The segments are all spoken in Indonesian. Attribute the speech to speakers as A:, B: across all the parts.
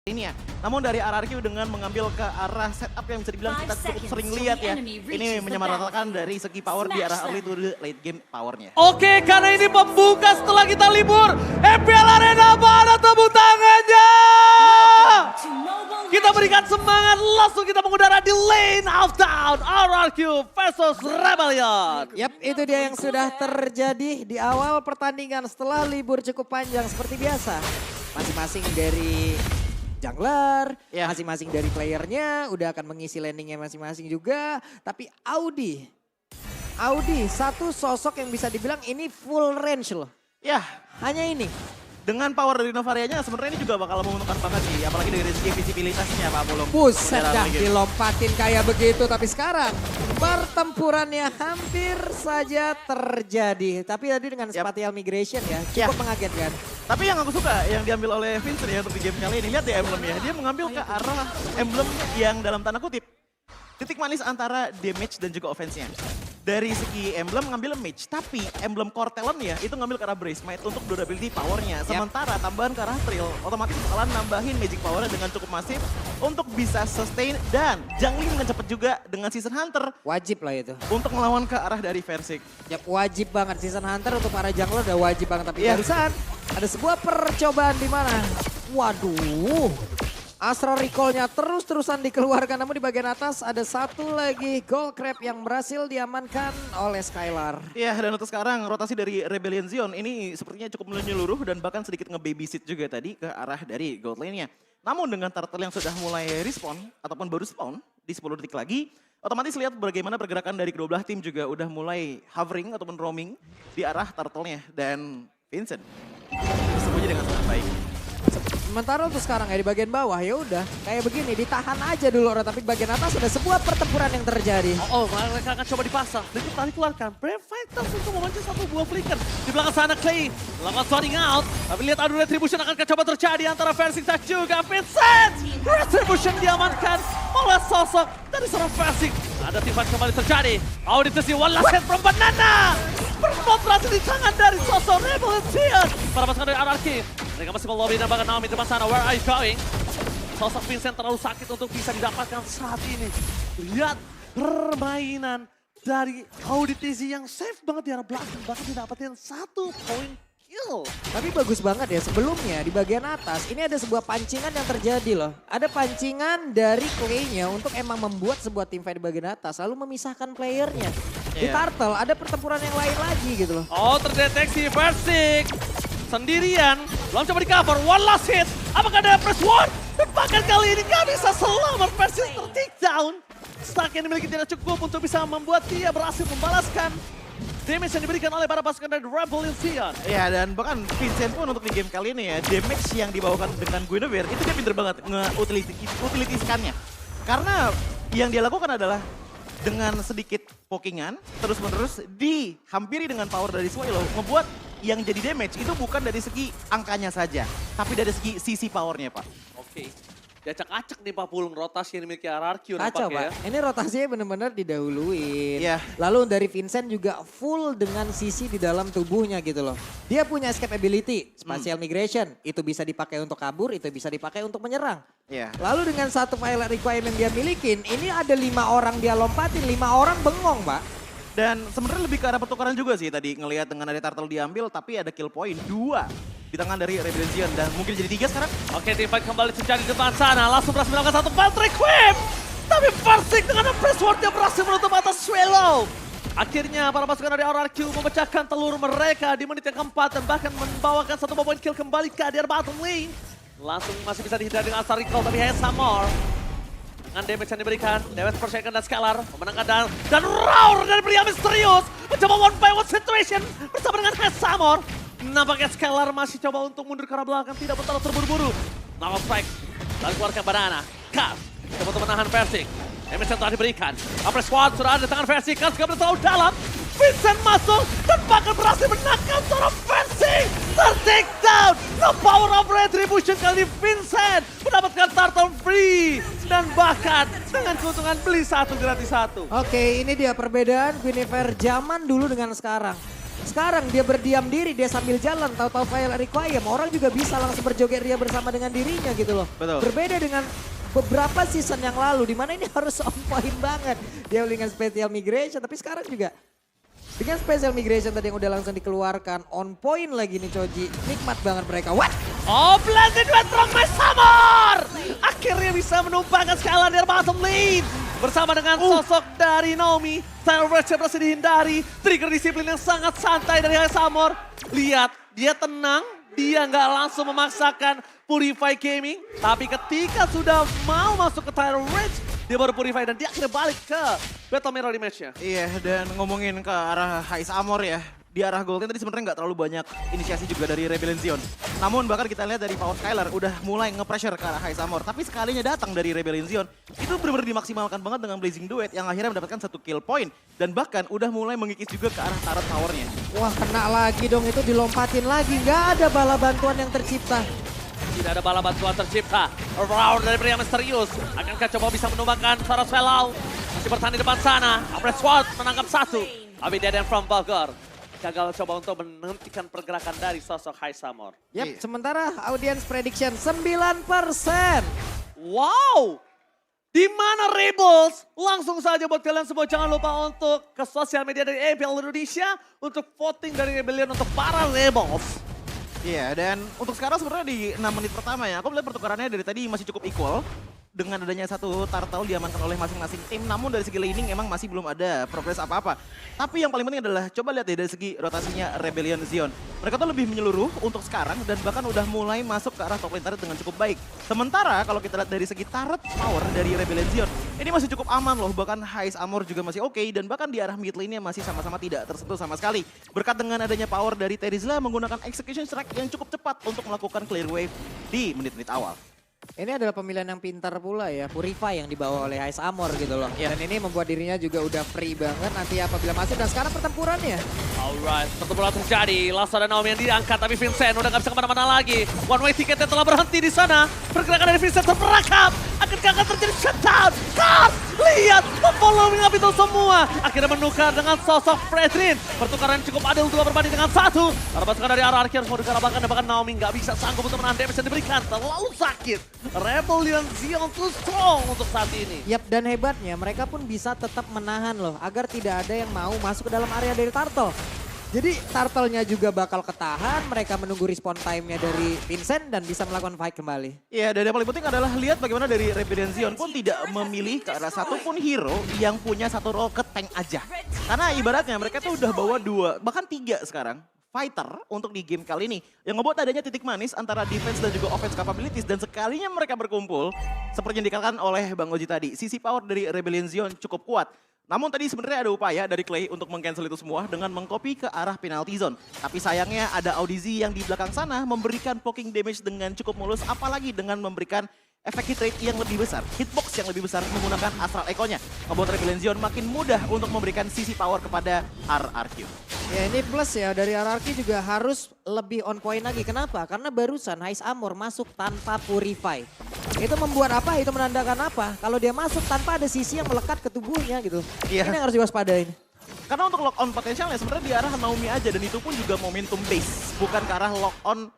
A: ini ya. Namun dari RRQ dengan mengambil ke arah setup yang bisa dibilang kita cukup sering lihat ya. Ini menyamaratakan dari segi power di arah early to the late game powernya.
B: Oke, karena ini pembuka setelah kita libur. FPL Arena, mana tepuk tangannya? Kita berikan semangat, langsung kita mengudara di lane of town. RRQ versus Rebellion.
C: Yap, itu dia yang sudah terjadi di awal pertandingan setelah libur cukup panjang seperti biasa. Masing-masing dari jungler,
A: Ya.
C: masing-masing dari playernya udah akan mengisi landingnya masing-masing juga. Tapi Audi satu sosok yang bisa dibilang ini full range loh.
A: Ya,
C: Hanya ini.
A: dengan power dari Novarianya sebenarnya ini juga bakal menguntungkan banget sih. Apalagi dari segi visibilitasnya Pak Bolong.
C: Buset dah
A: Lagi.
C: dilompatin kayak begitu. Tapi sekarang pertempurannya hampir saja terjadi. Tapi tadi dengan spatial migration ya cukup mengagetkan.
A: Tapi yang aku suka yang diambil oleh Vincent ya untuk di game kali ini. Lihat ya emblemnya. Dia mengambil ke arah emblem yang dalam tanda kutip titik manis antara damage dan juga offense-nya. Dari segi emblem ngambil mage, tapi emblem core talent-nya itu ngambil ke arah Brace Might untuk durability power-nya. Sementara tambahan ke arah Trill, otomatis bakalan nambahin magic power-nya dengan cukup masif untuk bisa sustain dan jungling dengan cepat juga dengan Season Hunter
C: Wajib lah itu.
A: untuk melawan ke arah dari Versik.
C: Yap, wajib banget season hunter untuk para jungler udah wajib banget. Tapi
A: Iya.
C: barusan ada sebuah percobaan di mana. Waduh. Astral Recall-nya terus-terusan dikeluarkan. Namun di bagian atas ada satu lagi Gold Crab yang berhasil diamankan oleh Skylar.
A: Iya, dan untuk sekarang rotasi dari Rebellion Zion ini sepertinya cukup menyeluruh dan bahkan sedikit nge-babysit juga tadi ke arah dari gold lane-nya. Namun dengan turtle yang sudah mulai respawn ataupun baru spawn di 10 detik lagi, otomatis lihat bagaimana pergerakan dari kedua belah tim juga udah mulai hovering ataupun roaming di arah turtle-nya. Dan Vincent bersembunyi dengan sangat baik.
C: Sementara untuk sekarang ya di bagian bawah ya udah kayak begini ditahan aja dulu orang, tapi di bagian atas ada sebuah pertempuran yang terjadi.
B: Oh, mereka akan coba dipasang. Dan itu tadi keluarkan Brave Fighters untuk memancing satu buah flicker. Di belakang sana Clay melakukan sorting out. Tapi lihat adu retribution akan coba terjadi antara Versing dan juga Vincent. Retribution diamankan oleh sosok dari seorang Versing. Ada tiba kembali terjadi. Auditasi one last hit from Banana. Berkontrasi di tangan dari sosok Rebellion Zion. Para pasukan dari RRQ. Mereka masih melobi dan bahkan Naomi di depan sana. Where are you going? Sosok Vincent terlalu sakit untuk bisa didapatkan saat ini. Lihat permainan dari Auditisi yang safe banget di arah belakang. Bahkan didapatin 1 point kill.
C: Tapi bagus banget ya sebelumnya di bagian atas ini ada sebuah pancingan yang terjadi loh. Ada pancingan dari Clay-nya untuk emang membuat sebuah tim fight di bagian atas lalu memisahkan playernya. Di
A: Iya.
C: Turtle ada pertempuran yang lain lagi gitu loh.
B: Oh, terdeteksi Versik. Sendirian, belum coba di cover, one last hit. Apakah ada press one? Dan bahkan kali ini nggak bisa selamat, Versik ter-take down. Stack yang dimiliki tidak cukup untuk bisa membuat dia berhasil membalaskan damage yang diberikan oleh para pasukan dari Rebellion Zion.
A: Ya, dan bahkan Vincent pun untuk di game kali ini ya, damage yang dibawakan dengan Guinevere itu dia pinter banget nge-utilitikannya. Karena yang dia lakukan adalah dengan sedikit pokingan, terus-menerus dihampiri dengan power dari Swallow, ngebuat yang jadi damage itu bukan dari segi angkanya saja, tapi dari segi sisi powernya, Pak.
B: Oke, diacak-acak nih Pak Pulung rotasi yang dimiliki RRQ
C: Kacau
B: nampaknya.
C: Pak, ini rotasinya benar-benar didahuluin.
A: Iya.
C: Lalu dari Vincent juga full dengan sisi di dalam tubuhnya gitu loh. Dia punya escape ability, spatial migration. Itu bisa dipakai untuk kabur, itu bisa dipakai untuk menyerang.
A: Iya.
C: Lalu dengan satu pilot requirement dia milikin, ini ada 5 orang dia lompatin, 5 orang bengong Pak.
A: Dan sebenarnya lebih ke arah pertukaran juga sih tadi ngelihat dengan ada turtle diambil, tapi ada kill point 2 di tangan dari Rebellion Zion dan mungkin jadi 3 sekarang.
B: Oke, tim fight kembali terjadi di depan sana. Langsung berhasil melakukan satu Valtteri Quip. Tapi Versik dengan presswordnya berhasil menutup atas Swallow. Akhirnya para pasukan dari RRQ memecahkan telur mereka di menit yang keempat dan bahkan membawakan satu point kill kembali ke area bottom lane. Langsung masih bisa dihindari dengan Astral Recall, tapi hanya Samor. Dengan damage yang diberikan, Dewes Persekan dan Scalar memenangkan dan Roar dari pria misterius. Mencoba one by one situation bersama dengan Samor. Nampaknya Scalar masih coba untuk mundur ke arah belakang, tidak terlalu terburu-buru. Nala strike, lalu keluarkan Banana. Kaz, coba untuk menahan Versik. Damage yang telah diberikan. Apres Squad sudah ada di tangan Versik, Kaz juga terlalu dalam. Vincent masuk dan bahkan berhasil menangkap seorang Versik. Ter-take down, the power of retribution kali ini Vincent mendapatkan turtle free. Dan bahkan dengan keuntungan beli 1 gratis 1.
C: Oke, ini dia perbedaan Guinevere zaman dulu dengan sekarang. Sekarang dia berdiam diri, dia sambil jalan, tahu-tahu file requiem. Orang juga bisa langsung berjoget ria bersama dengan dirinya gitu loh.
A: Betul.
C: Berbeda dengan beberapa season yang lalu, di mana ini harus on point banget. Dia dengan special migration, tapi sekarang juga dengan special migration tadi yang udah langsung dikeluarkan, on point lagi nih Choji. Nikmat banget mereka. What?
B: Oh, blended with from my summer! Akhirnya bisa menumpangkan skala dari bottom lane. Bersama dengan sosok dari Naomi, Tyler Rage berhasil dihindari. Trigger disiplin yang sangat santai dari Hai Samor. Lihat, dia tenang, dia nggak langsung memaksakan Purify Gaming. Tapi ketika sudah mau masuk ke Tyler Rage, dia baru Purify dan dia akhirnya balik ke Battle Mirror di match-nya.
A: Iya, dan ngomongin ke arah High Amor ya. Di arah Golden tadi sebenarnya nggak terlalu banyak inisiasi juga dari Rebellion Zion. Namun bahkan kita lihat dari Power Skylar udah mulai nge-pressure ke arah High Amor. Tapi sekalinya datang dari Rebellion Zion, itu benar-benar dimaksimalkan banget dengan Blazing Duet yang akhirnya mendapatkan 1 kill point. Dan bahkan udah mulai mengikis juga ke arah turret towernya.
C: Wah kena lagi dong, itu dilompatin lagi. Nggak ada bala bantuan yang tercipta.
B: Tidak ada bala bantuan tercipta. Around dari pria misterius. Akankah coba bisa menumbangkan Saras Velau? Masih bertahan di depan sana. Apres Sword menangkap satu. Abidaden from Bogor gagal coba untuk menghentikan pergerakan dari sosok Hai Samor.
C: Yap, sementara audience prediction 9%.
B: Wow! Di mana Rebels? Langsung saja buat kalian semua jangan lupa untuk ke sosial media dari EPL Indonesia untuk voting dari Rebellion untuk para Rebels.
A: Iya, dan untuk sekarang sebenarnya di 6 menit pertama ya, aku melihat pertukarannya dari tadi masih cukup equal. Dengan adanya satu turtle diamankan oleh masing-masing tim, namun dari segi laning emang masih belum ada progres apa-apa. Tapi yang paling penting adalah coba lihat ya dari segi rotasinya Rebellion Zion. Mereka tuh lebih menyeluruh untuk sekarang dan bahkan udah mulai masuk ke arah top lane turret dengan cukup baik. Sementara kalau kita lihat dari segi turret power dari Rebellion Zion, ini masih cukup aman loh. Bahkan High Amor juga masih oke dan bahkan di arah mid lane-nya masih sama-sama tidak tersentuh sama sekali. Berkat dengan adanya power dari Terizla menggunakan execution strike yang cukup cepat untuk melakukan clear wave di menit-menit awal.
C: Ini adalah pemilihan yang pintar pula ya, Purify yang dibawa oleh High Amor gitu loh. Dan ini membuat dirinya juga udah free banget nanti apabila masuk. Dan sekarang pertempurannya.
B: Alright, pertempuran terjadi. Lasso dan Naomi yang diangkat tapi Vincent udah gak bisa kemana-mana lagi. One way ticketnya telah berhenti di sana. Pergerakan dari Vincent terperangkap. Akan terjadi shutdown. Kars, lihat, following up itu semua. Akhirnya menukar dengan sosok Fredrin. Pertukaran cukup adil 2 berbanding dengan 1. Para pasukan dari RRQ harus mau dikalahkan dan bahkan Naomi gak bisa sanggup untuk menahan damage yang diberikan. Terlalu sakit. Rebellion Zion too strong untuk saat ini.
C: Yap, dan hebatnya mereka pun bisa tetap menahan loh agar tidak ada yang mau masuk ke dalam area dari Turtle. Jadi Turtle-nya juga bakal ketahan, mereka menunggu respawn time-nya dari Vincent dan bisa melakukan fight kembali.
A: Iya, dan yang paling penting adalah lihat bagaimana dari Rebellion Zion pun tidak memilih ke arah satupun hero yang punya satu role ke tank aja. Karena ibaratnya mereka tuh udah bawa 2, bahkan 3 sekarang fighter untuk di game kali ini. Yang ngebuat adanya titik manis antara defense dan juga offense capabilities. Dan sekalinya mereka berkumpul, seperti yang dikatakan oleh Bang Oji tadi, sisi power dari Rebellion Zion cukup kuat. Namun tadi sebenarnya ada upaya dari Clay untuk meng-cancel itu semua dengan mengcopy ke arah penalty zone. Tapi sayangnya ada Audizi yang di belakang sana memberikan poking damage dengan cukup mulus, apalagi dengan memberikan efek hit rate yang lebih besar, hitbox yang lebih besar menggunakan Astral Echo-nya. Membuat Rebellion Zion makin mudah untuk memberikan sisi power kepada RRQ.
C: Ya ini plus ya, dari RRQ juga harus lebih on point lagi. Kenapa? Karena barusan High Amor masuk tanpa Purify. Itu membuat apa? Itu menandakan apa? Kalau dia masuk tanpa ada sisi yang melekat ke tubuhnya gitu.
A: Iya.
C: Ini yang harus diwaspadain.
A: Karena untuk lock on potensialnya sebenarnya di arah Naomi aja dan itu pun juga momentum base, bukan ke arah lock on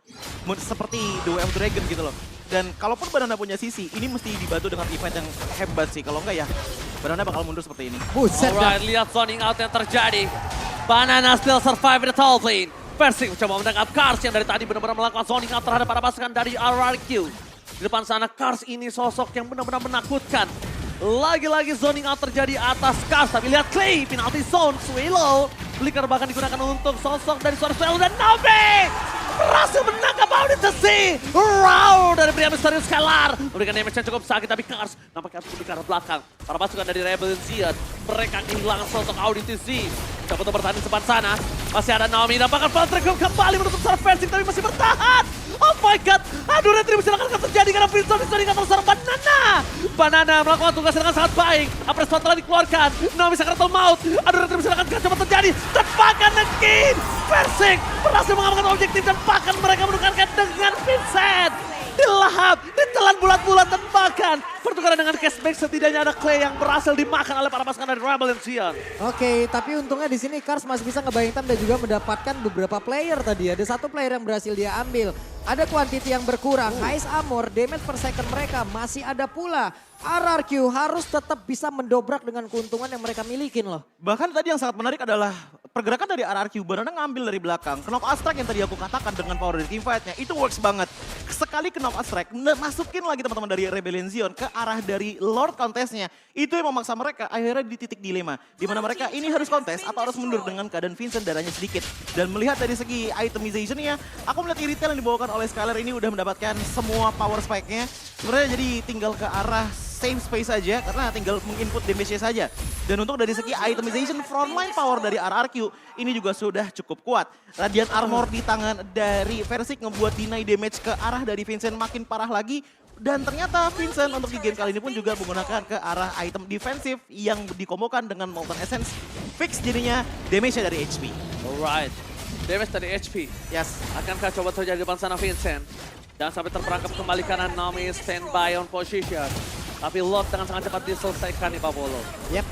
A: seperti The Way of Dragon gitu loh. Dan kalaupun Banana punya sisi, ini mesti dibantu dengan event yang hebat sih. Kalau enggak ya Banana bakal mundur seperti ini.
C: Buset dah.
B: Alright, lihat zoning out yang terjadi. Banana still survive in the top lane. Persik mencoba menangkap Kars yang dari tadi benar-benar melakukan zoning out terhadap para pasukan dari RRQ. Di depan sana Kars ini sosok yang benar-benar menakutkan. Lagi-lagi zoning out terjadi atas Kars. Tapi lihat Clay, penalty zone, Swallow. Flicker bahkan digunakan untuk sosok dari suara Swallow dan Naomi berhasil menangkap Auditasi. Wow, dari pria misterius Skylar. Memberikan damage yang cukup sakit tapi Kars nampaknya harus ke arah belakang. Para pasukan dari Rebellion Zion, mereka kehilangan sosok Auditasi. Coba untuk bertahan di depan sana. Masih ada Naomi, dapatkan Patrick kembali menutup secara fencing tapi masih bertahan. Oh my god, aduh retribusi akan terjadi karena Vincent disediakan oleh seorang Banana. Banana melakukan tugas dengan sangat baik. Apres telah dikeluarkan, Naomi sakaratul maut. Aduh retribusi akan coba terjadi. Dan bahkan Nekin, Persik berhasil mengamankan objektif dan bahkan mereka menukarkan dengan Vincent. Dilahap, ditelan bulat-bulat dan bahkan pertukaran karena dengan cashback setidaknya ada Clay yang berhasil dimakan oleh para pasukan dari Rebel Zion.
C: Oke, tapi untungnya di sini Cars masih bisa ngebayangkan dan juga mendapatkan beberapa player tadi. Ada satu player yang berhasil dia ambil. Ada quantity yang berkurang. High Armor, damage per second mereka masih ada pula. RRQ harus tetap bisa mendobrak dengan keuntungan yang mereka milikin loh.
A: Bahkan tadi yang sangat menarik adalah pergerakan dari RRQ. Banana ngambil dari belakang. Knock Astrike yang tadi aku katakan dengan power dari teamfight-nya. Itu works banget. Sekali Knock Astrike, masukin lagi teman-teman dari Rebellion Zion ke arah dari Lord Contest-nya. Itu yang memaksa mereka akhirnya di titik dilema. Dimana mereka ini harus kontes atau harus mundur dengan keadaan Vincent darahnya sedikit. Dan melihat dari segi itemization-nya, aku melihat Iritel yang dibawakan oleh Skylar ini udah mendapatkan semua power spike-nya. Sebenarnya jadi tinggal ke arah save space saja karena tinggal menginput damage-nya saja. Dan untuk dari segi itemization frontline power dari RRQ ini juga sudah cukup kuat. Radiant Armor di tangan dari Versik ngebuat deny damage ke arah dari Vincent makin parah lagi. Dan ternyata Vincent untuk di game kali ini pun juga menggunakan ke arah item defensif yang dikombokan dengan Molten Essence. Fix jadinya damage-nya dari HP.
B: Alright, damage dari HP.
A: Yes.
B: Akankah coba terjadi di depan sana Vincent? Jangan sampai terperangkap kembali kanan, Naomi standby on position. Tapi Lord dengan sangat cepat diselesaikan nih Pablo.
C: Yep.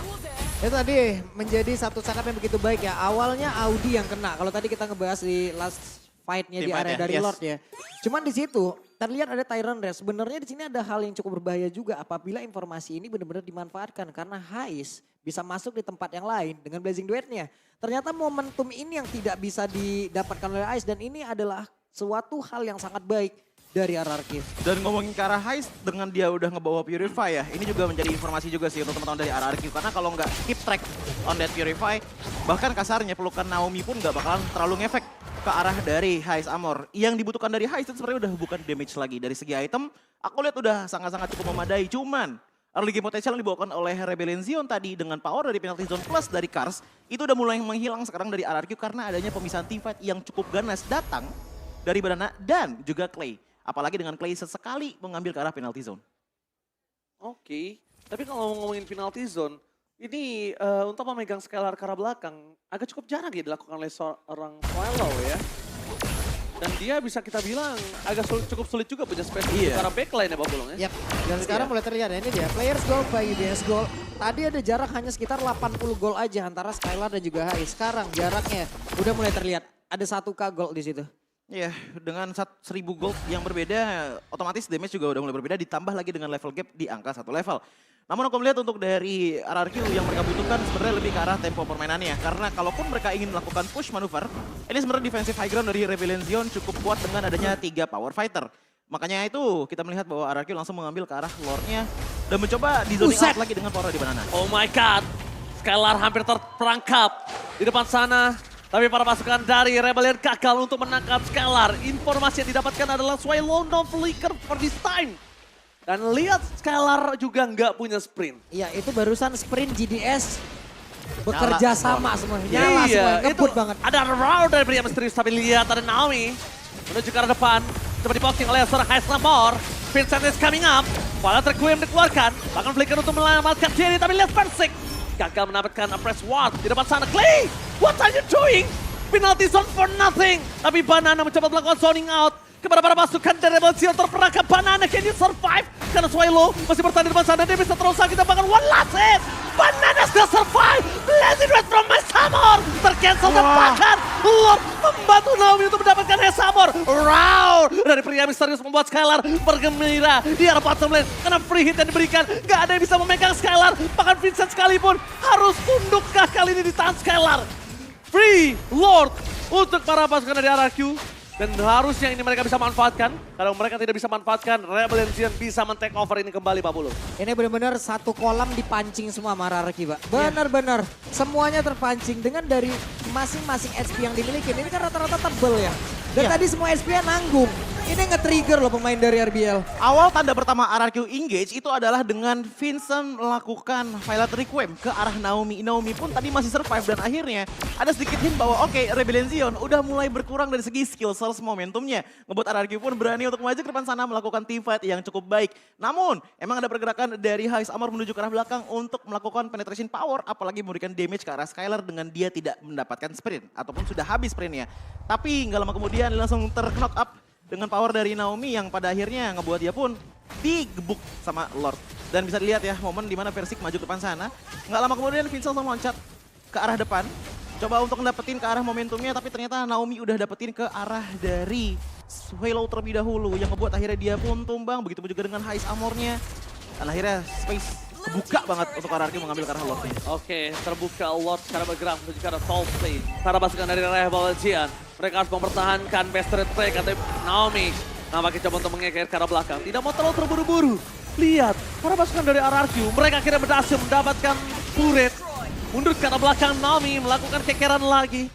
C: Itu tadi menjadi satu setup yang begitu baik ya. Awalnya Audi yang kena. Kalau tadi kita ngebahas di last fight-nya di area dari Lord ya. Cuman di situ terlihat ada Tyrant Race. Sebenarnya di sini ada hal yang cukup berbahaya juga apabila informasi ini benar-benar dimanfaatkan. Karena Hais bisa masuk di tempat yang lain dengan Blazing Duet-nya. Ternyata momentum ini yang tidak bisa didapatkan oleh Hais dan ini adalah suatu hal yang sangat baik dari RRQ.
A: Dan ngomongin ke arah Heist dengan dia udah ngebawa Purify ya, ini juga menjadi informasi juga sih untuk teman-teman dari RRQ. Karena kalau nggak keep track on that Purify, bahkan kasarnya pelukan Naomi pun nggak bakalan terlalu ngefek ke arah dari Heist Armor. Yang dibutuhkan dari Heist itu sebenarnya udah bukan damage lagi. Dari segi item, aku lihat udah sangat-sangat cukup memadai. Cuman early game potential yang dibawakan oleh Rebellion Zion tadi dengan power dari penalty zone plus dari Cars, itu udah mulai menghilang sekarang dari RRQ karena adanya pemisahan teamfight yang cukup ganas datang dari Banana dan juga Clay. Apalagi dengan Clay sesekali mengambil ke arah penalty zone.
B: Oke, tapi kalau ngomongin penalty zone, ini untuk memegang Skylar ke arah belakang agak cukup jarang ya dilakukan oleh seorang Swallow ya. Dan dia bisa kita bilang agak cukup sulit juga punya space ke arah backline ya Pak Bulung ya.
C: Yap, dan sekarang mulai terlihat ya, ini dia players goal by UBS goal. Tadi ada jarak hanya sekitar 80 gol aja antara Skylar dan juga Hai. Sekarang jaraknya udah mulai terlihat, ada 1K gol di situ.
A: Iya, dengan 1000 gold yang berbeda, otomatis damage juga udah mulai berbeda, ditambah lagi dengan level gap di angka 1 level. Namun aku melihat untuk dari RRQ yang mereka butuhkan sebenarnya lebih ke arah tempo permainannya. Karena kalaupun mereka ingin melakukan push manuver, ini sebenarnya defensive high ground dari Rebellion Zion cukup kuat dengan adanya 3 power fighter. Makanya itu kita melihat bahwa RRQ langsung mengambil ke arah lore-nya dan mencoba di zoning out lagi dengan power di Banana.
B: Oh my god, Skylar hampir terperangkap di depan sana. Tapi para pasukan dari Rebellion gagal untuk menangkap Skylar. Informasi yang didapatkan adalah Swallow no flicker for this time. Dan lihat Skylar juga nggak punya sprint.
C: Iya, itu barusan sprint GDS bekerja sama semuanya. Nyala
B: Iya,
C: semua,
B: itu
C: ngebut banget.
B: ada round dari pria misterius. Tapi lihat ada Naomi menuju ke arah depan. Coba diposting oleh seorang High Slamor. Vincent is coming up. Walau Requiem dikeluarkan. Bahkan flicker untuk menyelamatkan diri. Tapi lihat Versik gagal mendapatkan press ward di depan sana. Clay, what are you doing? Penalty zone for nothing. Tapi Banana mencoba melakukan zoning out kepada para pasukan dari Rebel Zion terperangkap. Banana, can you survive? Karena Swallow masih bertahan di depan sana. Dia bisa terus sakit. Bahkan one last hit. Banana still survive. Blazing Red from my Samor. Tercancel dan bahkan Lord membantu Naomi untuk mendapatkan Samor. Round dari pria misterius membuat Skylar bergembira di arah bottom lane. Karena free hit yang diberikan. Gak ada yang bisa memegang Skylar. Bahkan Vincent sekalipun harus tundukkah kali ini ditahan Skylar. Free Lord untuk para pasukan dari RRQ. Dan harusnya ini mereka bisa manfaatkan. Kalau mereka tidak bisa manfaatkan, Rebellion Zion bisa men-take over ini kembali Pak Bulu.
C: Ini benar-benar satu kolam dipancing semua sama RRQ, Pak. Benar-benar semuanya terpancing dengan dari masing-masing HP yang dimiliki. Ini kan rata-rata tebel ya. Dan tadi semua HP-nya nanggung. Ini nge-trigger loh pemain dari RBL.
A: Awal tanda pertama RRQ engage itu adalah dengan Vincent melakukan Violet Requiem ke arah Naomi. Naomi pun tadi masih survive dan akhirnya ada sedikit hint bahwa oke, Rebellion Zion udah mulai berkurang dari segi skill source momentumnya. Ngebuat RRQ pun berani untuk maju ke depan sana melakukan teamfight yang cukup baik. Namun emang ada pergerakan dari High Armor menuju ke arah belakang untuk melakukan penetration power. Apalagi memberikan damage ke arah Skylar dengan dia tidak mendapatkan sprint. Ataupun sudah habis sprintnya. Tapi nggak lama kemudian langsung ter-knock up dengan power dari Naomi yang pada akhirnya ngebuat dia pun digebuk sama Lord. Dan bisa dilihat ya momen di mana Versik maju ke depan sana. Nggak lama kemudian Vincent langsung loncat ke arah depan. Coba untuk dapetin ke arah momentumnya, tapi ternyata Naomi udah dapetin ke arah dari Swallow terlebih dahulu. Yang ngebuat akhirnya dia pun tumbang, begitu juga dengan Hais Amornya. Dan akhirnya space kebuka banget untuk RRQ mengambil ke arah Lordnya.
B: Oke, terbuka Lord sekarang bergerak menuju ke arah top lane. Para pasukan dari Revolution, mereka harus mempertahankan best turret mereka, tapi Naomi nampaknya coba untuk mengekor ke arah belakang. Tidak mau terlalu terburu-buru. Lihat, para pasukan dari RRQ, mereka akhirnya berhasil mendapatkan turret. Mundur ke arah belakang, Naomi melakukan kekeran lagi.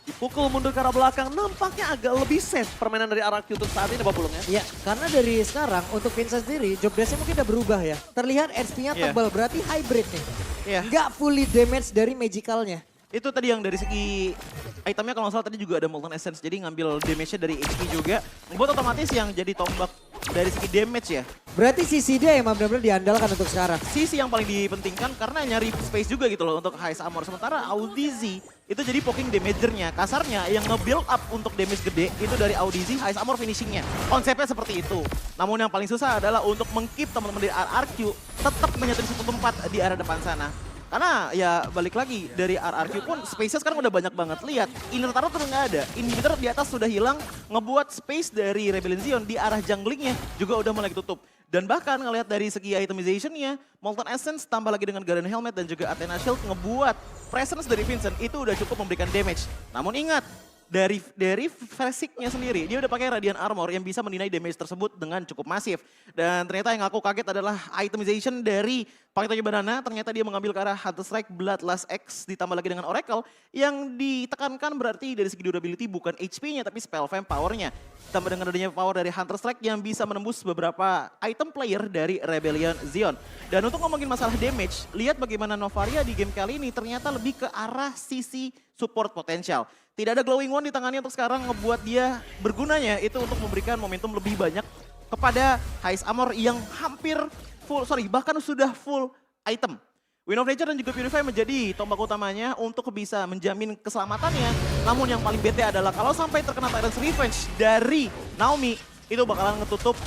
B: Dipukul mundur ke arah belakang, nampaknya agak lebih safe permainan dari RRQ untuk saat ini, Bapak Pulung ya.
C: Ya, karena dari sekarang untuk Vincent sendiri, job desk-nya mungkin udah berubah ya. Terlihat HP-nya
A: Iya.
C: tebal, berarti hybrid nih.
A: Iya.
C: Nggak fully damage dari magicalnya.
A: Itu tadi yang dari segi itemnya kalau nggak salah tadi juga ada Molten Essence. Jadi ngambil damage-nya dari HP juga. Membuat otomatis yang jadi tombak dari segi damage ya.
C: Berarti sisi dia yang benar-benar diandalkan untuk sekarang.
A: Sisi yang paling dipentingkan karena nyari space juga gitu loh untuk Hais Amor. Sementara Audizi itu jadi poking damagernya. Kasarnya yang nge-build up untuk damage gede itu dari Audizi, Hais Amor finishingnya. Konsepnya seperti itu. Namun yang paling susah adalah untuk meng-keep teman-teman dari RRQ tetap menyatu di satu tempat di arah depan sana. Karena ya balik lagi dari RRQ pun space-nya sekarang udah banyak banget. Lihat, inner turret udah nggak ada. Inhibitor di atas sudah hilang, ngebuat space dari Rebellion Zion di arah junglingnya juga udah mulai ditutup. Dan bahkan ngelihat dari segi itemization-nya, Molten Essence tambah lagi dengan Guardian Helmet dan juga Athena Shield ngebuat presence dari Vincent itu udah cukup memberikan damage. Namun ingat, dari Versik-nya sendiri, dia udah pakai Radiant Armor yang bisa mendinai damage tersebut dengan cukup masif. Dan ternyata yang aku kaget adalah itemization dari Paketannya Banana, ternyata dia mengambil ke arah Hunter Strike, Bloodlust X, ditambah lagi dengan Oracle, yang ditekankan berarti dari segi durability bukan HP-nya, tapi Spell Vamp power-nya. Ditambah dengan adanya power dari Hunter Strike yang bisa menembus beberapa item player dari Rebellion Zion. Dan untuk ngomongin masalah damage, lihat bagaimana Novaria di game kali ini ternyata lebih ke arah sisi support potensial. Tidak ada glowing wand di tangannya untuk sekarang ngebuat dia bergunanya itu untuk memberikan momentum lebih banyak kepada Hais Amor yang hampir full, bahkan sudah full item. Wind of Nature dan juga Purify menjadi tombak utamanya untuk bisa menjamin keselamatannya. Namun yang paling bete adalah kalau sampai terkena Tyrant's Revenge dari Naomi, itu bakalan ngetutup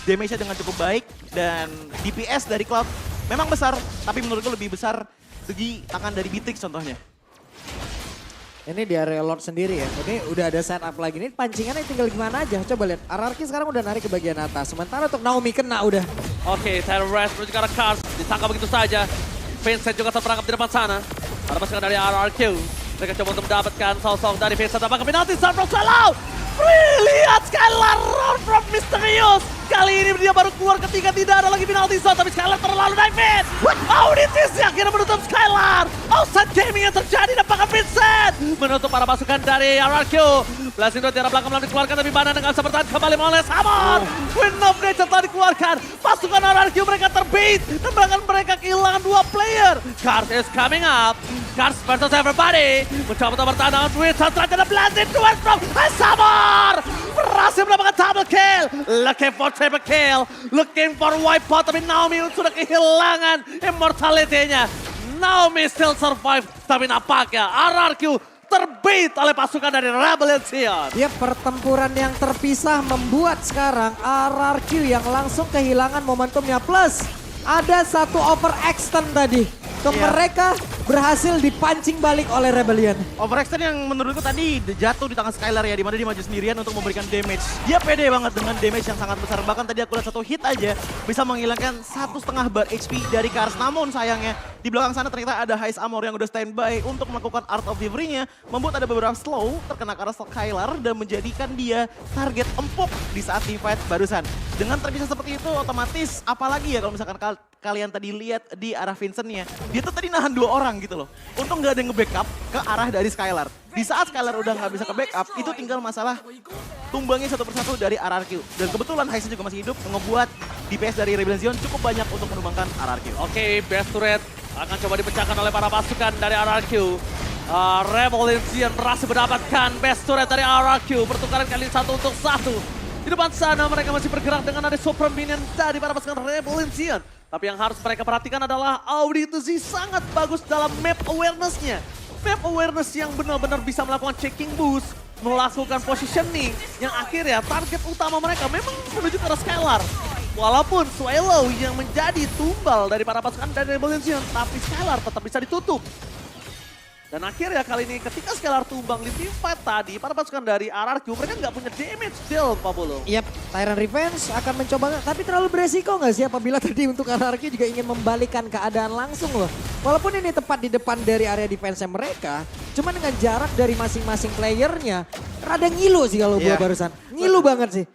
A: damage-nya dengan cukup baik. Dan DPS dari Cloud memang besar, tapi menurutku lebih besar segi tangan dari Beatrix contohnya.
C: Ini di area Lord sendiri ya. Ini udah ada setup lagi. Ini pancingannya tinggal gimana aja. Coba lihat. RRQ sekarang udah narik ke bagian atas. Sementara untuk Naomi kena udah.
B: Oke, Terrorist menuju ke arah Cars, ditangkap begitu saja. Vincent juga terperangkap di depan sana. Ada pasukan dari RRQ. Mereka coba untuk mendapatkan sosok dari Vincent. Apakah penalti Sun from Swallow? Lihat Skylar run from Mysterious. Kali ini dia baru keluar ketika tidak ada lagi penalti zone, tapi Skylar terlalu dive in. Auditis yang akhirnya menutup Skylar. Outside gaming yang terjadi dan bahkan Vincent menutup para pasukan dari RRQ. Blazing Dot di arah belakang belum dikeluarkan, tapi Banana dengan bisa bertahan kembali oleh Samar. Wind of Nature telah dikeluarkan. Pasukan RRQ mereka terbait dan bahkan mereka kehilangan 2 player. Cars is coming up. Cars versus everybody. Mencoba untuk bertahan dengan Vincent. Selanjutnya Blazing Dot from Samar. Berhasil mendapatkan double kill. Looking for triple kill. Looking for wipeout. Tapi Naomi sudah kehilangan immortality-nya. Naomi still survive. Tapi nampaknya RRQ terbait oleh pasukan dari Rebellion Zion.
C: Ya, pertempuran yang terpisah membuat sekarang RRQ yang langsung kehilangan momentumnya. Plus ada satu overextend tadi. Ke
A: Iya.
C: mereka berhasil dipancing balik oleh Rebellion.
A: Overextend yang menurutku tadi jatuh di tangan Skylar ya, dimana dia maju sendirian untuk memberikan damage. Dia pede banget dengan damage yang sangat besar. Bahkan tadi aku lihat satu hit aja bisa menghilangkan 1,5 bar HP dari Cars. Namun sayangnya di belakang sana ternyata ada Hais Amor yang udah standby untuk melakukan Art of Delivery-nya. Membuat ada beberapa slow terkena ke arah Skylar dan menjadikan dia target empuk di saat di fight barusan. Dengan terpisah seperti itu otomatis apalagi ya kalau misalkan kalian tadi lihat di arah Vincent-nya. Dia tuh tadi nahan 2 orang gitu loh. Untung nggak ada yang nge-backup ke arah dari Skylar. Di saat Skylar udah nggak bisa ke-backup, itu tinggal masalah tumbangnya satu persatu dari RRQ. Dan kebetulan Hais juga masih hidup, ngebuat DPS dari Rebellion Zion cukup banyak untuk menumbangkan RRQ.
B: Oke, best turret akan coba dipecahkan oleh para pasukan dari RRQ. Rebellion Zion berhasil mendapatkan best turret dari RRQ. Pertukaran kali 1-1. Di depan sana mereka masih bergerak dengan ada super minion dari para pasukan Rebellion Zion. Tapi yang harus mereka perhatikan adalah Auditus sangat bagus dalam map awareness-nya. Map awareness yang benar-benar bisa melakukan checking boost, melakukan positioning, yang akhirnya target utama mereka memang menuju ke arah Skylar. Walaupun Swallow yang menjadi tumbal dari para pasukan dari Rebellion, tapi Skylar tetap bisa ditutup. Dan akhirnya kali ini ketika Skylar tumbang di team fight tadi, para pasukan dari RRQ mereka nggak punya damage deal, Pak Bolo.
C: Yap, Tyrant Revenge akan mencoba, tapi terlalu beresiko nggak sih apabila tadi untuk RRQ juga ingin membalikkan keadaan langsung loh. Walaupun ini tepat di depan dari area defense mereka, cuma dengan jarak dari masing-masing playernya, rada ngilu sih kalau gua
A: Iya.
C: barusan. Ngilu banget sih.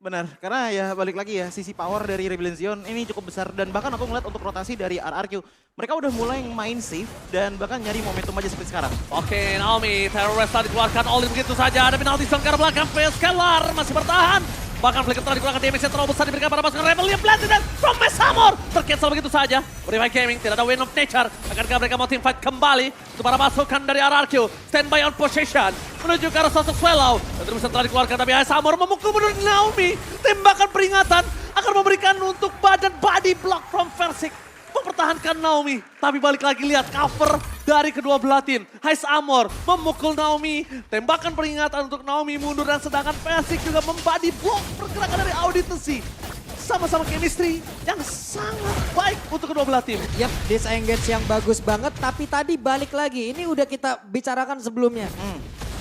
A: Benar, karena ya balik lagi ya, sisi power dari Rebellion ini cukup besar. Dan bahkan aku ngeliat untuk rotasi dari RRQ, mereka udah mulai main safe dan bahkan nyari momentum aja seperti sekarang.
B: Oke, Naomi, terrorist telah dikeluarkan all in begitu saja. Ada penalti ke arah belakang, Skylar masih bertahan. Bahkan Flicker telah dikeluarkan damage yang terlalu besar diberikan para pasukan Rebellion. Blended dan from Mesamor tercancel begitu saja. Revive Gaming, tidak ada Wind of Nature. Akankah mereka mau team fight kembali? Itu para pasukan dari RRQ. Standby on possession. Menuju ke arah sosok Swallow. Dan terus telah dikeluarkan tapi Mesamor memukul menurut Naomi. Tembakan peringatan akan memberikan untuk badan body block from Versik. Mempertahankan Naomi, tapi balik lagi lihat cover dari kedua belah tim. Hais Amor memukul Naomi, tembakan peringatan untuk Naomi mundur dan sedangkan Versik juga membody block pergerakan dari Auditency. Sama-sama chemistry yang sangat baik untuk kedua belah tim.
C: Yap, disengage yang bagus banget, tapi tadi balik lagi. Ini udah kita bicarakan sebelumnya.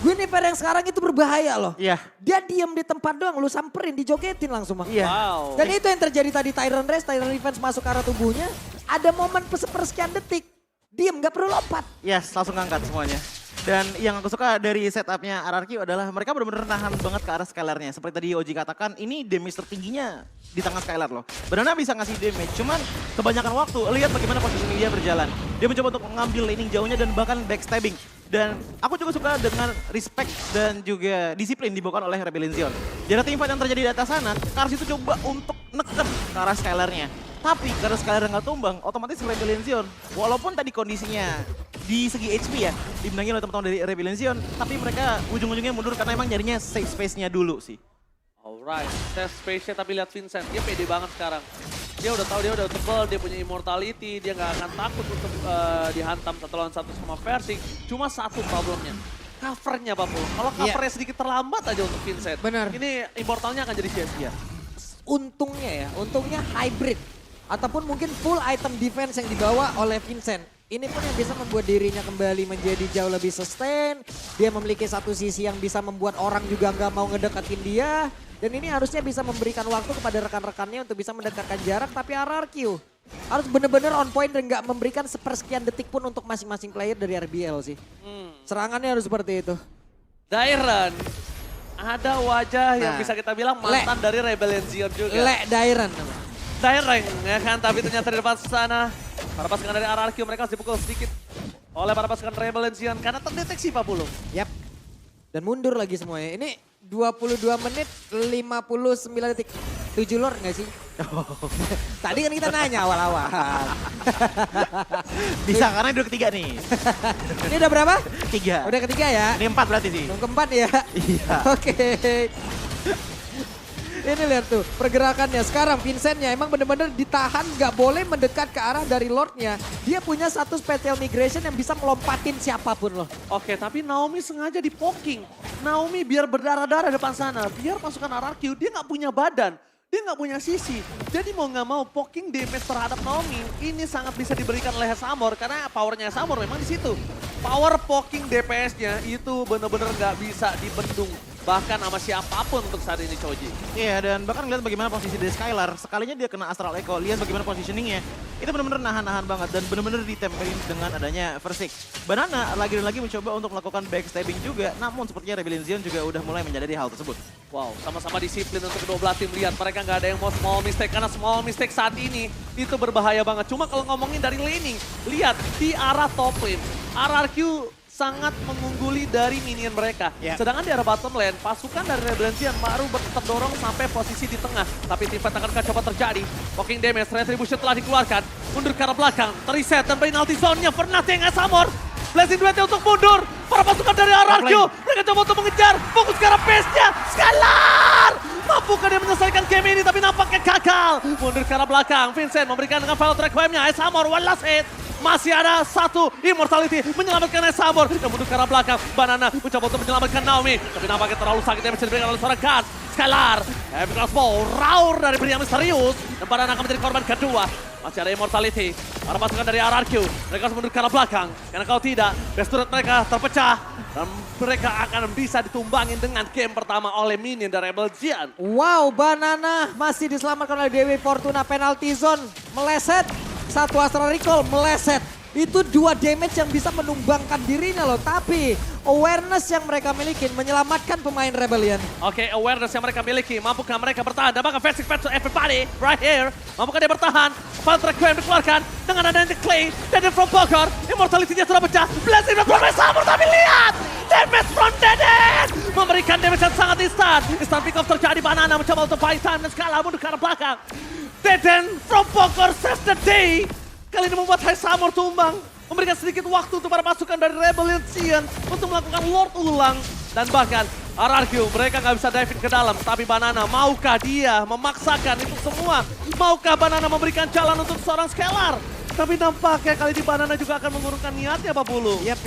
C: Guinevere yang sekarang itu berbahaya loh.
A: Iya.
C: Dia diam di tempat doang, lu samperin, dijogetin langsung. Bang.
A: Iya.
B: Wow.
C: Dan itu yang terjadi tadi, Tyrant Revenge masuk ke arah tubuhnya. Ada momen sepersekian detik, diem gak perlu lompat.
A: Yes, langsung ngangkat semuanya. Dan yang aku suka dari setupnya RRQ adalah mereka benar-benar nahan banget ke arah Skylarnya. Seperti tadi Oji katakan, ini damage tertingginya di tangan Skylar loh. Banana bisa ngasih damage, cuman kebanyakan waktu lihat bagaimana positioning dia berjalan. Dia mencoba untuk mengambil laning jauhnya dan bahkan backstabbing. Dan aku juga suka dengan respect dan juga disiplin dibawakan oleh Rebellion. Jadi team fight yang terjadi di atas sana, Kars itu coba untuk neken ke arah Skylarnya. Tapi karena Skylar nggak tumbang, otomatis Rebellion, walaupun tadi kondisinya di segi HP ya, dimenangin oleh teman-teman dari Rebellion, tapi mereka ujung-ujungnya mundur karena emang nyarinya safe space-nya dulu sih.
B: Alright, test space-nya tapi lihat Vincent, dia pede banget sekarang. Dia udah tahu dia udah tebal, dia punya immortality, dia nggak akan takut untuk dihantam 1 lawan 1 sama Versik. Cuma satu problemnya, covernya Pak Pul. Kalau covernya sedikit terlambat aja untuk Vincent,
C: Benar.
B: ini immortalnya akan jadi sia-sia.
C: Untungnya hybrid. Ataupun mungkin full item defense yang dibawa oleh Vincent. Ini pun yang bisa membuat dirinya kembali menjadi jauh lebih sustain. Dia memiliki satu sisi yang bisa membuat orang juga nggak mau ngedeketin dia. Dan ini harusnya bisa memberikan waktu kepada rekan-rekannya untuk bisa mendekatkan jarak. Tapi RRQ harus benar-benar on point dan nggak memberikan sepersekian detik pun untuk masing-masing player dari RBL sih. Serangannya harus seperti itu.
B: Dairon, ada wajah yang bisa kita bilang mantan dari Rebellion juga.
C: Dairon.
B: Daireng ya kan, tapi ternyata di depan sana para pasukan dari RRQ mereka harus dipukul sedikit oleh para pasukan Rebellion karena terdeteksi Pak Pulu.
C: Yap. Dan mundur lagi semuanya. Ini 22 menit 59 detik. 7 lord gak sih? Tadi kan kita nanya awal-awal.
A: Bisa karena udah ketiga nih.
C: Ini udah berapa?
A: 3.
C: Udah ketiga ya?
A: Ini 4 berarti sih.
C: Yang keempat ya?
A: Iya.
C: Oke. Ini lihat tuh pergerakannya. Sekarang Vincentnya emang bener-bener ditahan, gak boleh mendekat ke arah dari Lordnya. Dia punya satu special migration yang bisa melompatin siapapun loh.
B: Oke, tapi Naomi sengaja di poking. Naomi biar berdarah-darah depan sana, biar pasukan RRQ dia nggak punya badan. Dia nggak punya sisi. Jadi mau nggak mau poking damage terhadap Naomi ini sangat bisa diberikan oleh Samor karena powernya Samor memang di situ. Power poking DPS-nya itu bener-bener nggak bisa dibendung. Bahkan sama siapapun untuk saat ini Choji.
A: Iya, dan bahkan lihat bagaimana posisi dari Skylar. Sekalinya dia kena Astral Echo, lihat bagaimana positioningnya. Itu benar-benar nahan-nahan banget dan benar-benar ditempelin dengan adanya Versik. Banana lagi dan lagi mencoba untuk melakukan backstabbing juga, namun sepertinya Rebellion juga udah mulai menyadari hal tersebut.
B: Wow, sama-sama disiplin untuk kedua belah tim. Lihat mereka nggak ada yang mau small mistake karena small mistake saat ini itu berbahaya banget. Cuma kalau ngomongin dari laning, lihat di arah top lane, RRQ sangat mengungguli dari minion mereka. Sedangkan di arah bottom lane, pasukan dari Rebellion baru tetap dorong sampai posisi di tengah. Tapi tim fight akan coba terjadi. Walking damage, retribution telah dikeluarkan. Mundur ke arah belakang, teriset dan penalty zone-nya. Fernate yang Samor. Blessing duetnya untuk mundur. Para pasukan dari RRQ, mereka coba untuk mengejar. Fokus ke arah base-nya. Skylar! Mampukah dia menyelesaikan game ini, tapi nampaknya gagal. Mundur ke arah belakang, Vincent memberikan dengan Violet Requiem-nya. Esamor, one last hit. Masih ada satu Immortality menyelamatkan Esamor. Dan mundur ke arah belakang, Banana mencoba untuk menyelamatkan Naomi. Tapi nampaknya terlalu sakit yang bisa diberikan oleh seorang Guns. Skylar, Epic Crossbow, Raur dari pria misterius. Dan Banana akan menjadi korban kedua. Masih ada Immortality, para pasukan dari RRQ. Mereka harus mundur ke arah belakang. Karena kalau tidak, best turret mereka terpecah. Dan mereka akan bisa ditumbangin dengan game pertama oleh minion dari Rebel Jian.
C: Wow, Banana masih diselamatkan oleh Dewi Fortuna. Penalty zone meleset. Satu Astral Recall meleset. Itu 2 damage yang bisa menumbangkan dirinya loh. Tapi awareness yang mereka miliki menyelamatkan pemain Rebellion.
B: Oke, awareness yang mereka miliki. Mampukah mereka bertahan? Dan bahkan Fancy Fans to everybody right here. Mampukah dia bertahan? Violet Requiem dikeluarkan dengan adanya Clay. Deden from Bogor. Immortality-nya sudah pecah. Blessing from Esamor, tapi lihat! Damage from Deden! Memberikan damage yang sangat instan. Instant pick off terjadi. Banana mencoba untuk fight time dan skala mundur ke arah belakang. Deden from Bogor saves the day. Kali ini membuat Esamor tumbang. Memberikan sedikit waktu untuk para pasukan dari Rebellion Sion untuk melakukan Lord ulang. Dan bahkan RRQ mereka nggak bisa dive ke dalam. Tapi Banana, maukah dia memaksakan itu semua? Maukah Banana memberikan jalan untuk seorang Scalar? Tapi nampaknya kali ini Banana juga akan mengurungkan niatnya, Pak Bulu.
C: Yap.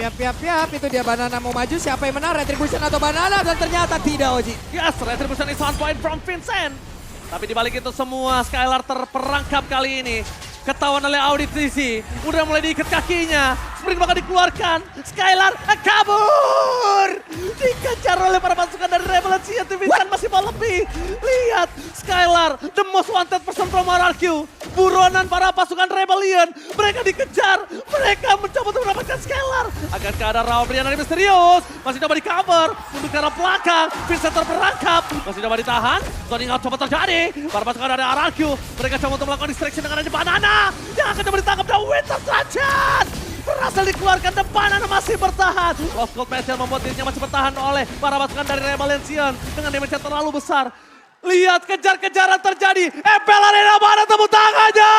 C: Itu dia Banana mau maju. Siapa yang menang? Retribution atau Banana? Dan ternyata tidak, Oji.
B: Yes, Retribution is on point from Vincent. Tapi dibalik itu semua, Skylar terperangkap kali ini. Ketahuan oleh auditisi, udah mulai diikat kakinya. Sprint bakal dikeluarkan. Skylar kabur. Dikejar oleh para pasukan dari Revelation. Vincent masih mau lebih. Lihat, Skylar, the most wanted person from RRQ. Buronan para pasukan Rebellion. Mereka dikejar. Mereka mencoba untuk mendapatkan Skylar. Akankah ada Raul Brian dari Misterius? Masih coba di cover. Mundur ke arah belakang. Vincent terperangkap. Masih coba ditahan. Zoning out coba terjadi. Para pasukan dari RRQ. Mereka coba untuk melakukan distraction dengan adanya Banana. Yang akan coba ditangkap dan Winter Trajan. Berhasil dikeluarkan dan Banana masih bertahan. Lost Gold Special membuat dirinya masih bertahan oleh para pasukan dari Rebellion dengan damage yang terlalu besar. Lihat kejar-kejaran terjadi. MPL Arena, mana tepuk tangannya?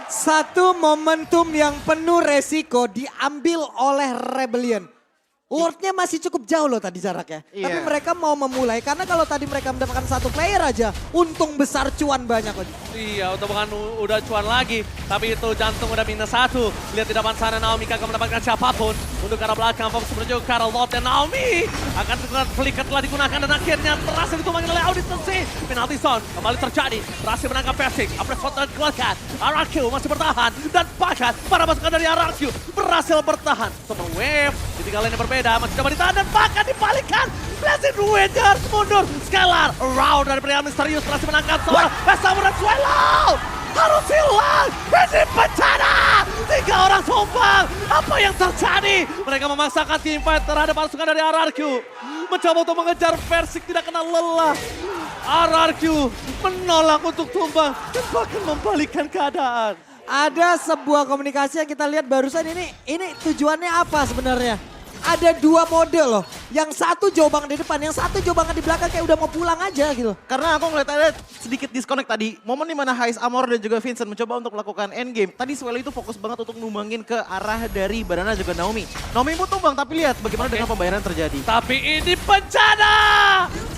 C: Satu momentum yang penuh resiko diambil oleh Rebellion. Lordnya masih cukup jauh loh tadi jaraknya.
A: Iya.
C: Tapi mereka mau memulai karena kalau tadi mereka mendapatkan 1 player aja, untung besar cuan banyak.
B: Iya, untuk bukan udah cuan lagi. Tapi itu jantung udah -1. Lihat di depan sana Naomi kagak mendapatkan siapapun. Untuk ke arah belakang, fokus menuju ke arah Lord dan Naomi. Akan flicker telah digunakan dan akhirnya berhasil ditumbangin oleh auditasi. Penalty zone kembali terjadi. Berhasil menangkap Persik. Apres Fortnite dikeluarkan. RRQ masih bertahan. Dan bahkan para pasukan dari RRQ berhasil bertahan. Super Wave di 3 lane yang berbeda. Masih coba ditahan dan bahkan dibalikan. Blessing Wingers mundur. Skylar, Raul dari pria misterius berhasil menangkap seorang Esamor dan Swallow. Harus hilang. Ini bencana. 3 orang tumbang. Apa yang terjadi? Mereka memaksakan teamfight terhadap pasukan dari RRQ. Mencoba untuk mengejar Persik tidak kena lelah. RRQ menolak untuk tumbang dan bahkan membalikkan keadaan.
C: Ada sebuah komunikasi yang kita lihat barusan ini tujuannya apa sebenarnya? Ada 2 mode loh. Yang satu jauh banget di depan, yang satu jauh banget di belakang kayak udah mau pulang aja gitu.
A: Karena aku ngeliat ada sedikit disconnect tadi. Momen dimana Esamor dan juga Vincent mencoba untuk melakukan endgame. Tadi Swellow itu fokus banget untuk numbangin ke arah dari Banana juga Naomi. Naomi pun tumbang, tapi lihat bagaimana dengan pembayaran terjadi.
B: Tapi ini bencana!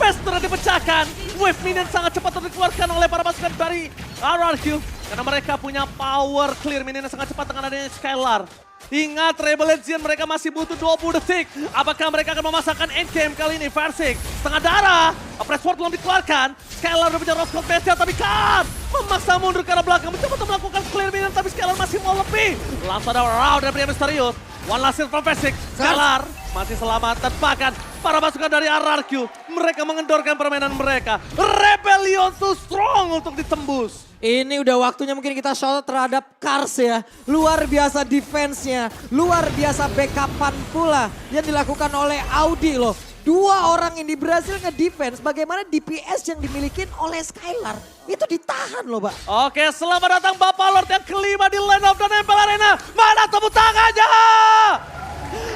B: Vestra dipecahkan. Wave minion sangat cepat untuk dikeluarkan oleh para pasukan dari RRQ. Karena mereka punya power clear minion yang sangat cepat dengan adanya Skylar. Ingat Rebellion mereka masih butuh 20 detik. Apakah mereka akan memasakkan endgame kali ini? Versik setengah darah. Pressword belum dikeluarkan. Skylar udah punya Rose Gold Special tapi kan memaksa mundur ke arah belakang. Mencoba untuk melakukan clear minion tapi Skylar masih mau lebih. Langsung ada Raul dari pria misterius. One last hit from Versik. Skylar masih selamat dan bahkan para pasukan dari RRQ. Mereka mengendorkan permainan mereka. Rebellion too strong untuk ditembus.
C: Ini udah waktunya mungkin kita shout terhadap Kars ya. Luar biasa defense-nya, luar biasa backupan pula yang dilakukan oleh Audi loh. 2 orang ini berhasil nge-defense bagaimana DPS yang dimiliki oleh Skylar. Itu ditahan loh, Pak.
B: Oke, selamat datang Bapak Lord yang kelima di Land of the Nempel Arena. Mana tepuk tangannya?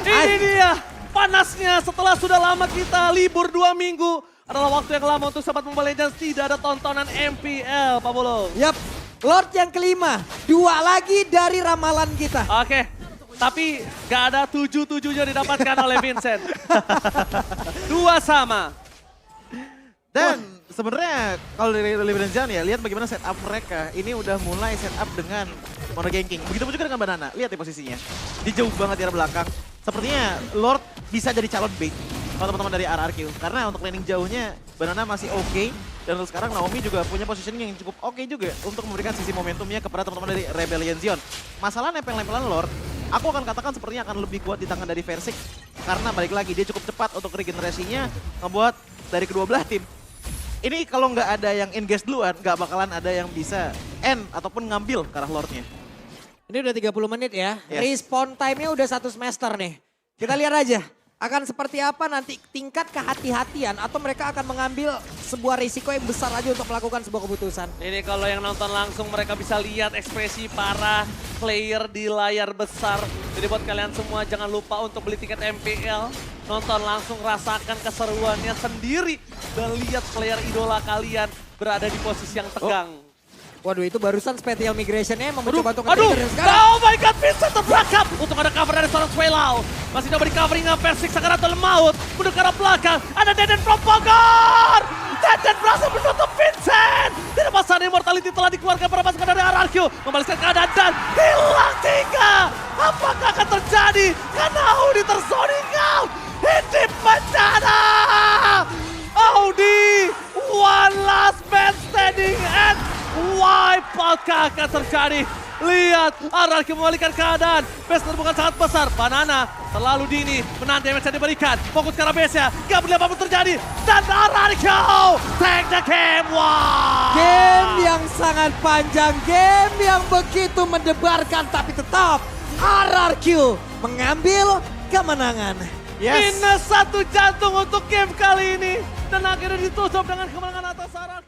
B: Ini dia panasnya setelah sudah lama kita libur 2 minggu. Adalah waktu yang lama untuk Sobat Mobile Legends tidak ada tontonan MPL, Pak Bolo.
C: Yap, Lord yang kelima. 2 lagi dari ramalan kita.
B: Oke, tapi gak ada 7-7-nya didapatkan oleh Vincent. 2 sama.
A: Dan sebenarnya kalau dari Liberenzian ya, lihat bagaimana setup mereka. Ini udah mulai setup dengan mono ganking. Begitu juga dengan Banana, lihat ya posisinya. Dia jauh banget di arah belakang. Sepertinya Lord bisa jadi calon bait kalau teman-teman dari RRQ. Karena untuk laning jauhnya Banana masih oke. Dan untuk sekarang Naomi juga punya positioning yang cukup oke juga untuk memberikan sisi momentumnya kepada teman-teman dari Rebellion Zion. Masalah nempel-nempelan Lord, aku akan katakan sepertinya akan lebih kuat di tangan dari Versik. Karena balik lagi, dia cukup cepat untuk regenerasinya, membuat dari kedua belah tim. Ini kalau nggak ada yang engage duluan, nggak bakalan ada yang bisa end ataupun ngambil ke arah Lordnya.
C: Ini udah 30 menit ya.
A: Yes.
C: Respawn time-nya udah 1 semester nih. Kita lihat aja. Akan seperti apa nanti tingkat kehati-hatian atau mereka akan mengambil sebuah risiko yang besar aja untuk melakukan sebuah keputusan.
B: Ini kalau yang nonton langsung mereka bisa lihat ekspresi para player di layar besar. Jadi buat kalian semua jangan lupa untuk beli tiket MPL. Nonton langsung, rasakan keseruannya sendiri. Dan lihat player idola kalian berada di posisi yang tegang.
C: Waduh, itu barusan spatial migration-nya yang mencoba untuk
B: Aduh,
C: nge-trigger sekarang.
B: oh my god, Vincent terbelakang. Untuk ada cover dari seorang Swellow. Masih coba di covering dengan Versik Sakaratul Maut. Menuju ke arah belakang, ada Deden from Bogor. Deden berhasil menutup Vincent. Tidak masalah, immortality telah dikeluarkan para pasukan dari RRQ. Membalaskan keadaan dan hilang 3. Apakah akan terjadi? Karena Audi terzoning out. Hidup bencana. Audi, one last man standing and wipeout-kah akan terjadi? Lihat, RRQ membalikkan keadaan. Base bukan sangat besar. Banana terlalu dini menanti damage yang diberikan. Fokus ke arah base-nya. Gak boleh apapun terjadi. Dan RRQ take the game. Wow.
C: Game yang sangat panjang, game yang begitu mendebarkan tapi tetap RRQ mengambil kemenangan.
A: Yes.
B: Minus 1 jantung untuk game kali ini. Dan akhirnya ditutup dengan kemenangan atas RRQ.